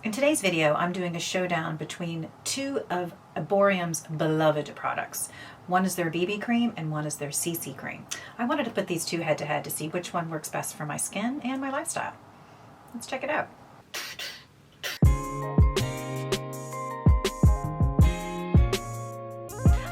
In today's video, I'm doing a showdown between two of Erborium's beloved products. One is their BB cream and one is their CC cream. I wanted to put these two head to head to see which one works best for my skin and my lifestyle. Let's check it out.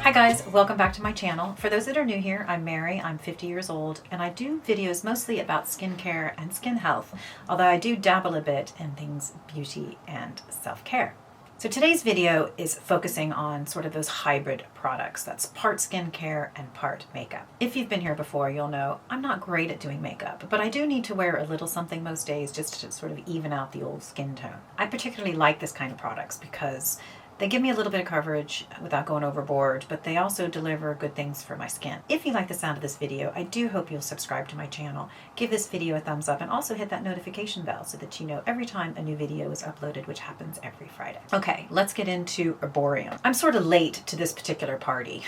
Hi guys, welcome back to my channel. For those that are new here, I'm Mary, I'm 50 years old, and I do videos mostly about skincare and skin health, although I do dabble a bit in things beauty and self-care. So today's video is focusing on sort of those hybrid products. That's part skincare and part makeup. If you've been here before, you'll know I'm not great at doing makeup, but I do need to wear a little something most days just to sort of even out the old skin tone. I particularly like this kind of products because they give me a little bit of coverage without going overboard, but they also deliver good things for my skin. If you like the sound of this video, I do hope you'll subscribe to my channel, give this video a thumbs up, and also hit that notification bell so that you know every time a new video is uploaded, which happens every Friday. Okay, let's get into Erborium. I'm sort of late to this particular party.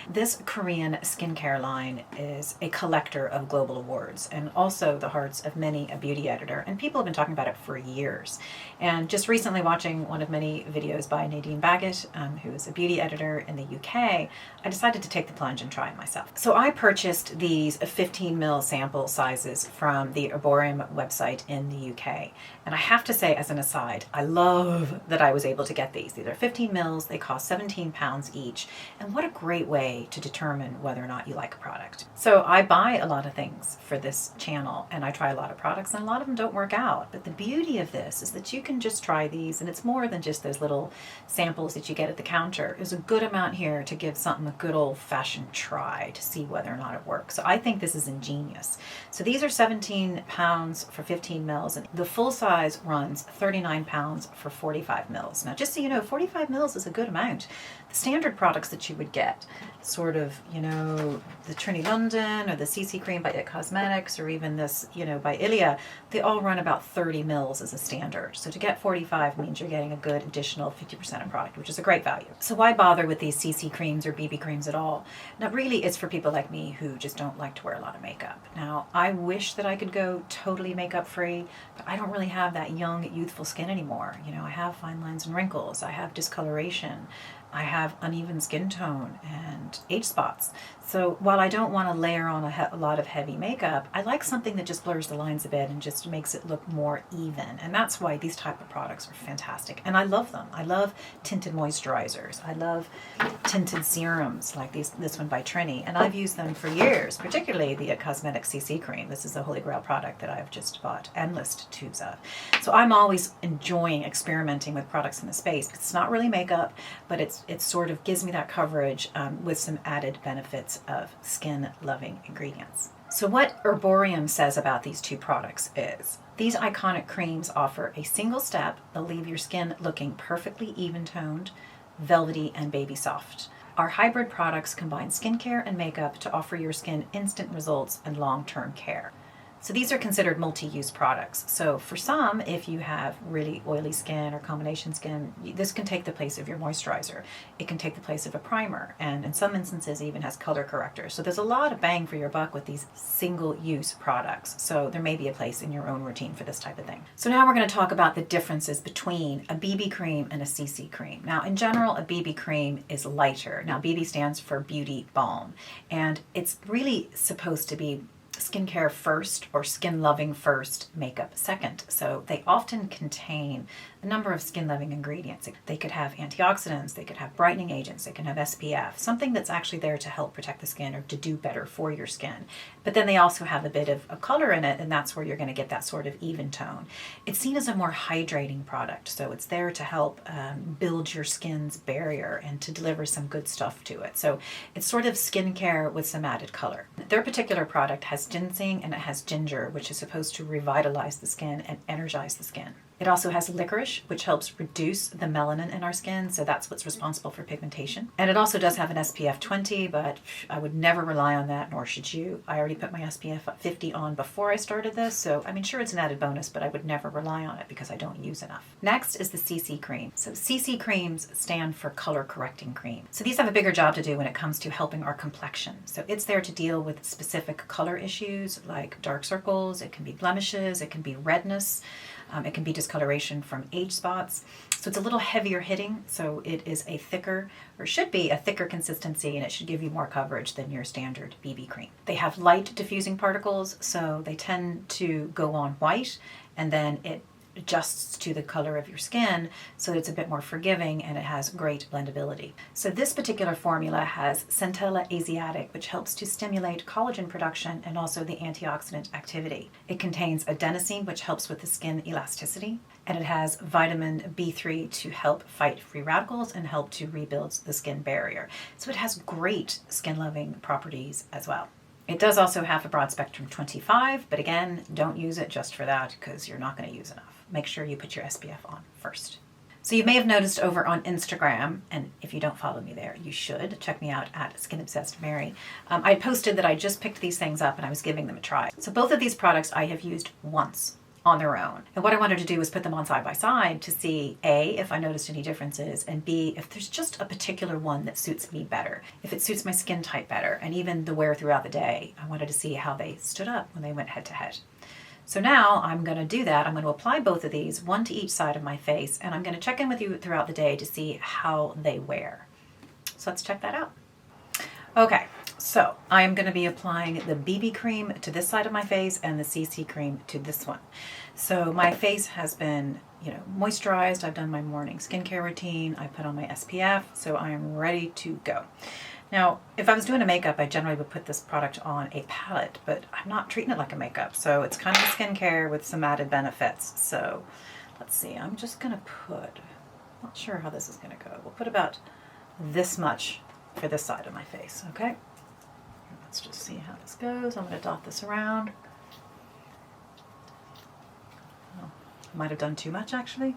This Korean skincare line is a collector of global awards and also the hearts of many a beauty editor, and people have been talking about it for years. And just recently watching one of many videos by Nadine Baggett, who is a beauty editor in the UK, I decided to take the plunge and try it myself. So I purchased these 15 ml sample sizes from the Erborium website in the UK. And I have to say, as an aside, I love that I was able to get these. These are 15 mils, they cost £17 each. And what a great way to determine whether or not you like a product. So I buy a lot of things for this channel and I try a lot of products and a lot of them don't work out. But the beauty of this is that you can just try these, and it's more than just those little samples that you get at the counter. There's a good amount here to give something a good old-fashioned try to see whether or not it works. So I think this is ingenious. So these are £17 for 15 mils, and the full size runs £39 for 45 mils. Now, just so you know, 45 mils is a good amount. The standard products that you would get, sort of, you know, the Trinity London or the CC cream by It Cosmetics or even this, you know, by Ilia, they all run about 30 mils as a standard. So to get 45 means you're getting a good additional 50% of product, which is a great value. So why bother with these CC creams or BB creams at all? Now, really, it's for people like me who just don't like to wear a lot of makeup. Now, I wish that I could go totally makeup free, but I don't really have that young, youthful skin anymore. You know, I have fine lines and wrinkles, I have discoloration, I have uneven skin tone and age spots. So while I don't want to layer on a lot of heavy makeup, I like something that just blurs the lines a bit and just makes it look more even. And that's why these type of products are fantastic. And I love them. I love tinted moisturizers. I love tinted serums like this one by Trini. And I've used them for years, particularly the It Cosmetics CC cream. This is a holy grail product that I've just bought endless tubes of. So I'm always enjoying experimenting with products in the space. It's not really makeup, but it sort of gives me that coverage with some added benefits of skin-loving ingredients. So what Erborium says about these two products is, these iconic creams offer a single step that leave your skin looking perfectly even-toned, velvety, and baby soft. Our hybrid products combine skincare and makeup to offer your skin instant results and long-term care. So these are considered multi-use products. So for some, if you have really oily skin or combination skin, this can take the place of your moisturizer. It can take the place of a primer, and in some instances even has color correctors. So there's a lot of bang for your buck with these single-use products. So there may be a place in your own routine for this type of thing. So now we're going to talk about the differences between a BB cream and a CC cream. Now, in general, a BB cream is lighter. Now, BB stands for Beauty Balm, and it's really supposed to be skincare first or skin loving first, makeup second. So they often contain a number of skin loving ingredients. They could have antioxidants, they could have brightening agents, they can have SPF, something that's actually there to help protect the skin or to do better for your skin. But then they also have a bit of a color in it, and that's where you're going to get that sort of even tone. It's seen as a more hydrating product, so it's there to help build your skin's barrier and to deliver some good stuff to it. So it's sort of skincare with some added color. Their particular product has ginseng and it has ginger, which is supposed to revitalize the skin and energize the skin. It also has licorice, which helps reduce the melanin in our skin, so that's what's responsible for pigmentation. And it also does have an SPF 20, but I would never rely on that, nor should you. I already put my SPF 50 on before I started this, so I mean, sure, it's an added bonus, but I would never rely on it because I don't use enough. Next is the CC cream. So CC creams stand for color correcting cream. So these have a bigger job to do when it comes to helping our complexion. So it's there to deal with specific color issues like dark circles, it can be blemishes, it can be redness. It can be discoloration from age spots. So it's a little heavier hitting, so it is a thicker, or should be a thicker consistency, and it should give you more coverage than your standard BB cream. They have light diffusing particles, so they tend to go on white, and then it adjusts to the color of your skin, so it's a bit more forgiving and it has great blendability. So this particular formula has Centella Asiatic, which helps to stimulate collagen production and also the antioxidant activity. It contains adenosine, which helps with the skin elasticity, and it has vitamin B3 to help fight free radicals and help to rebuild the skin barrier. So it has great skin-loving properties as well. It does also have a broad spectrum 25, but again, don't use it just for that because you're not going to use enough. Make sure you put your SPF on first. So you may have noticed over on Instagram, and if you don't follow me there, you should. Check me out at Skin Obsessed Mary. I posted that I just picked these things up and I was giving them a try. So both of these products I have used once on their own. And what I wanted to do was put them on side by side to see A, if I noticed any differences, and B, if there's just a particular one that suits me better, if it suits my skin type better, and even the wear throughout the day. I wanted to see how they stood up when they went head to head. So now I'm going to do that. I'm going to apply both of these, one to each side of my face, and I'm going to check in with you throughout the day to see how they wear. So let's check that out. Okay, so I'm going to be applying the BB cream to this side of my face and the CC cream to this one. So my face has been, moisturized. I've done my morning skincare routine. I put on my SPF, so I am ready to go. Now, if I was doing a makeup, I generally would put this product on a palette, but I'm not treating it like a makeup, so it's kind of a skincare with some added benefits. So let's see, I'm just going to put, not sure how this is going to go. We'll put about this much for this side of my face, okay? Let's just see how this goes. I'm going to dot this around. Oh, I might have done too much, actually.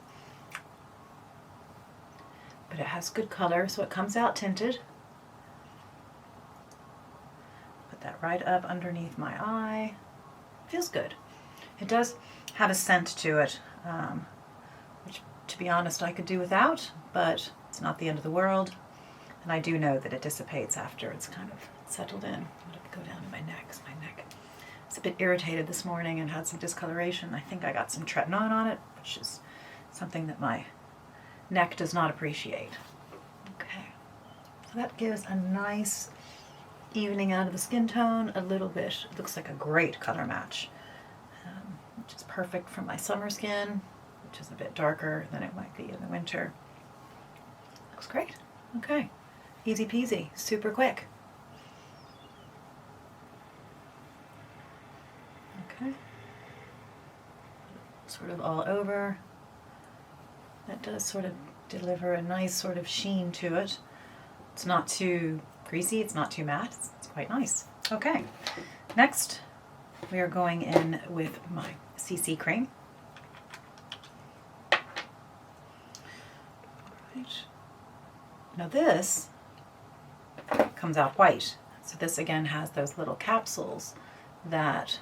But it has good color, so it comes out tinted. That right up underneath my eye. Feels good. It does have a scent to it, which, to be honest, I could do without, but it's not the end of the world. And I do know that it dissipates after it's kind of settled in. I'm going to go down to my neck, because my neck is a bit irritated this morning and had some discoloration. I think I got some tretinoin on it, which is something that my neck does not appreciate. Okay, so that gives a nice evening out of the skin tone a little bit. It looks like a great color match, which is perfect for my summer skin, which is a bit darker than it might be in the winter. Looks great. Okay, easy peasy, super quick. Okay, sort of all over. That does sort of deliver a nice sort of sheen to it. It's not too greasy, it's not too matte, it's quite nice. Okay, next we are going in with my CC cream. Right. Now this comes out white, so this again has those little capsules that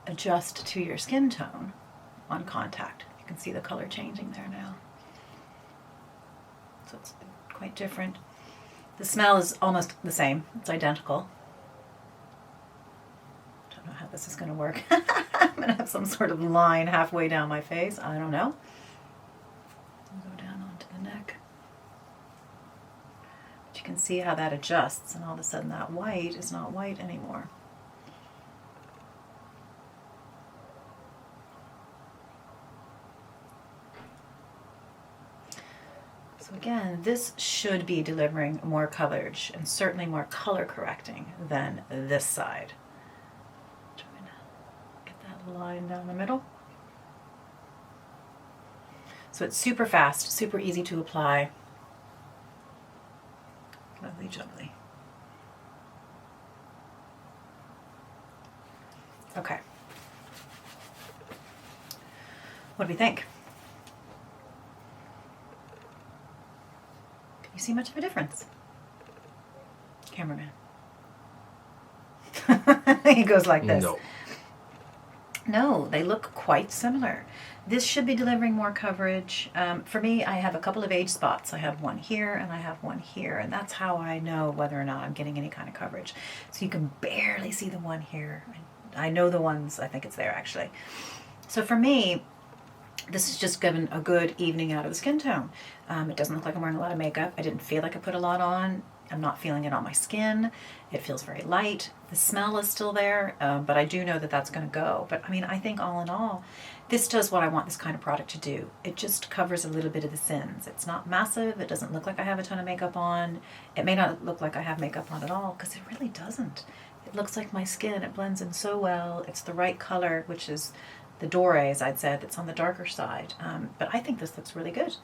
adjust to your skin tone on contact. You can see the color changing there now. So it's quite different. The smell is almost the same. It's identical. Don't know how this is going to work. I'm going to have some sort of line halfway down my face. I don't know. I'll go down onto the neck. But you can see how that adjusts, and all of a sudden that white is not white anymore. So again, this should be delivering more coverage and certainly more color correcting than this side. Trying to get that line down the middle. So it's super fast, super easy to apply. Lovely jubbly. Okay. What do we think? You see much of a difference? Cameraman. He goes like this. No, they look quite similar. This should be delivering more coverage. For me, I have a couple of age spots. I have one here and I have one here, and that's how I know whether or not I'm getting any kind of coverage. So you can barely see the one here. I know the ones, I think it's there actually. So for me, this is just given a good evening out of the skin tone. It doesn't look like I'm wearing a lot of makeup. I didn't feel like I put a lot on. I'm not feeling it on my skin. It feels very light. The smell is still there, but I do know that that's going to go. But I mean, I think all in all, this does what I want this kind of product to do. It just covers a little bit of the sins. It's not massive. It doesn't look like I have a ton of makeup on. It may not look like I have makeup on at all, because it really doesn't. It looks like my skin. It blends in so well. It's the right color, which is the Doré, as I'd said, that's on the darker side. But I think this looks really good.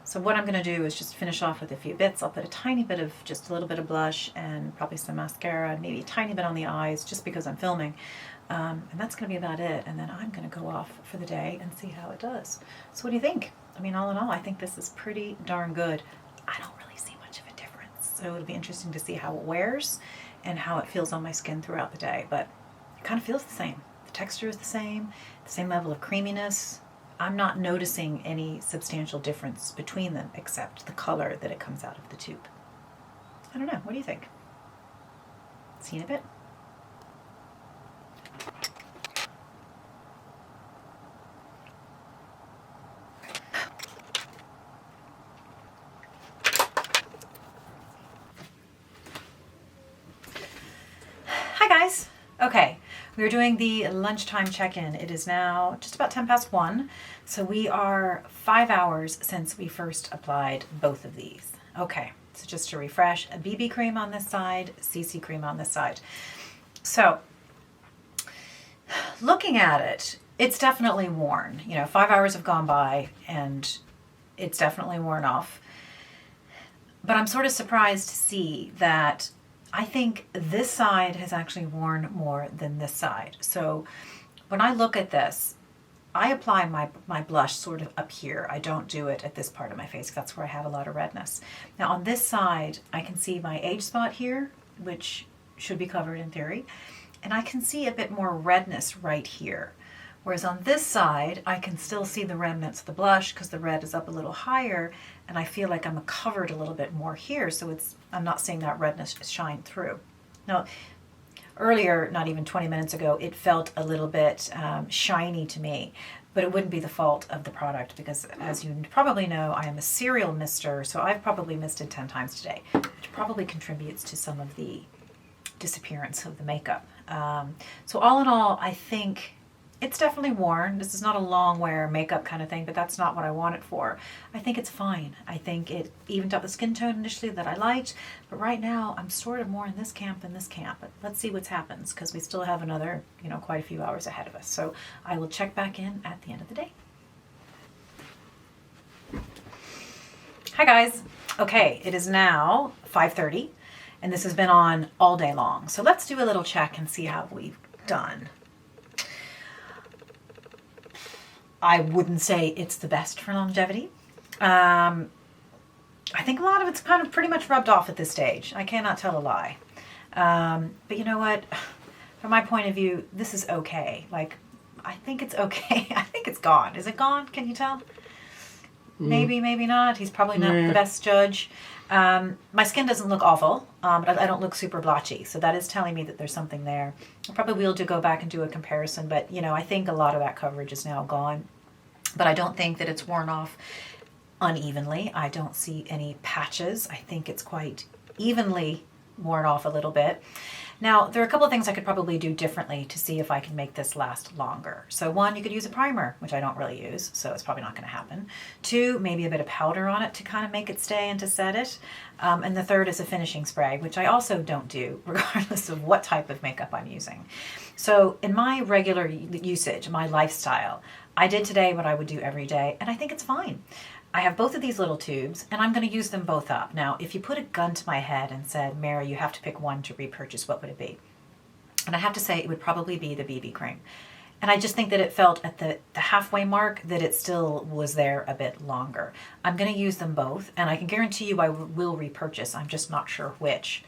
So what I'm going to do is just finish off with a few bits. I'll put a tiny bit of, just a little bit of blush and probably some mascara, and maybe a tiny bit on the eyes, just because I'm filming. And that's going to be about it. And then I'm going to go off for the day and see how it does. So what do you think? I mean, all in all, I think this is pretty darn good. I don't really see much of a difference. So it'll be interesting to see how it wears and how it feels on my skin throughout the day. But it kind of feels the same. The texture is the same level of creaminess. I'm not noticing any substantial difference between them except the color that it comes out of the tube. I don't know. What do you think? See you in a bit. Hi guys. Okay. We're doing the lunchtime check-in. It is now just about 10 past 1. So we are 5 hours since we first applied both of these. Okay, so just to refresh, a BB cream on this side, CC cream on this side. So looking at it, it's definitely worn. 5 hours have gone by and it's definitely worn off. But I'm sort of surprised to see that I think this side has actually worn more than this side. So when I look at this, I apply my blush sort of up here. I don't do it at this part of my face. That's where I have a lot of redness. Now on this side, I can see my age spot here, which should be covered in theory. And I can see a bit more redness right here. Whereas on this side, I can still see the remnants of the blush because the red is up a little higher, and I feel like I'm covered a little bit more here, so I'm not seeing that redness shine through. Now, earlier, not even 20 minutes ago, it felt a little bit shiny to me, but it wouldn't be the fault of the product because, as you probably know, I am a serial mister, so I've probably misted 10 times today, which probably contributes to some of the disappearance of the makeup. So all in all, I think it's definitely worn. This is not a long wear makeup kind of thing, but that's not what I want it for. I think it's fine. I think it evened up the skin tone initially that I liked, but right now I'm sort of more in this camp than this camp. But let's see what happens because we still have another, quite a few hours ahead of us. So I will check back in at the end of the day. Hi guys. Okay, it is now 5:30 and this has been on all day long. So let's do a little check and see how we've done. I wouldn't say it's the best for longevity. I think a lot of it's kind of pretty much rubbed off at this stage. I cannot tell a lie. But you know what? From my point of view, this is okay. I think it's okay. I think it's gone. Is it gone? Can you tell? Maybe, maybe not. He's probably not the best judge. My skin doesn't look awful, but I don't look super blotchy. So that is telling me that there's something there. I probably will go back and do a comparison, but I think a lot of that coverage is now gone. But I don't think that it's worn off unevenly. I don't see any patches. I think it's quite evenly worn off a little bit. Now, there are a couple of things I could probably do differently to see if I can make this last longer. So one, you could use a primer, which I don't really use, so it's probably not going to happen. Two, maybe a bit of powder on it to kind of make it stay and to set it. And the third is a finishing spray, which I also don't do, regardless of what type of makeup I'm using. So in my regular usage, my lifestyle, I did today what I would do every day, and I think it's fine. I have both of these little tubes, and I'm going to use them both up. Now, if you put a gun to my head and said, Mary, you have to pick one to repurchase, what would it be? And I have to say it would probably be the BB cream. And I just think that it felt at the halfway mark that it still was there a bit longer. I'm going to use them both, and I can guarantee you I will repurchase. I'm just not sure which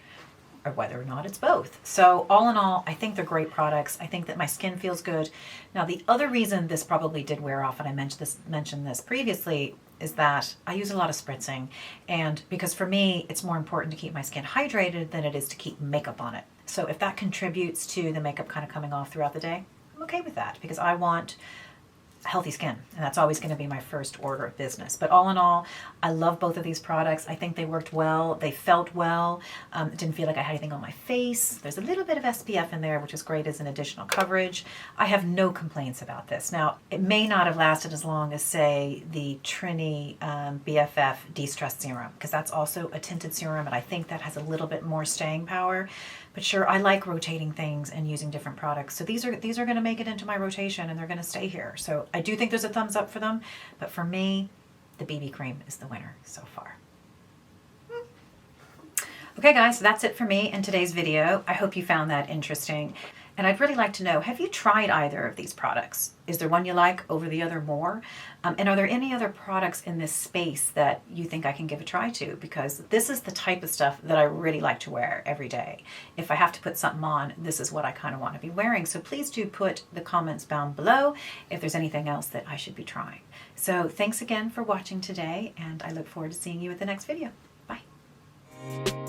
or whether or not it's both. So all in all, I think they're great products. I think that my skin feels good. Now, the other reason this probably did wear off, and I mentioned this previously, is that I use a lot of spritzing, and because for me it's more important to keep my skin hydrated than it is to keep makeup on it. So if that contributes to the makeup kind of coming off throughout the day, I'm okay with that because I want healthy skin, and that's always going to be my first order of business. But all in all, I love both of these products. I think they worked well. They felt well. It didn't feel like I had anything on my face. There's a little bit of SPF in there, which is great as an additional coverage. I have no complaints about this. Now, it may not have lasted as long as, say, the Trini BFF De-Stress Serum, because that's also a tinted serum, and I think that has a little bit more staying power. But sure, I like rotating things and using different products. So these are going to make it into my rotation, and they're going to stay here. So I do think there's a thumbs up for them. But for me, the BB cream is the winner so far. Okay guys, so that's it for me in today's video. I hope you found that interesting. And I'd really like to know, have you tried either of these products? Is there one you like over the other more? And are there any other products in this space that you think I can give a try to? Because this is the type of stuff that I really like to wear every day. If I have to put something on, this is what I kind of want to be wearing. So please do put the comments down below if there's anything else that I should be trying. So thanks again for watching today, and I look forward to seeing you at the next video. Bye.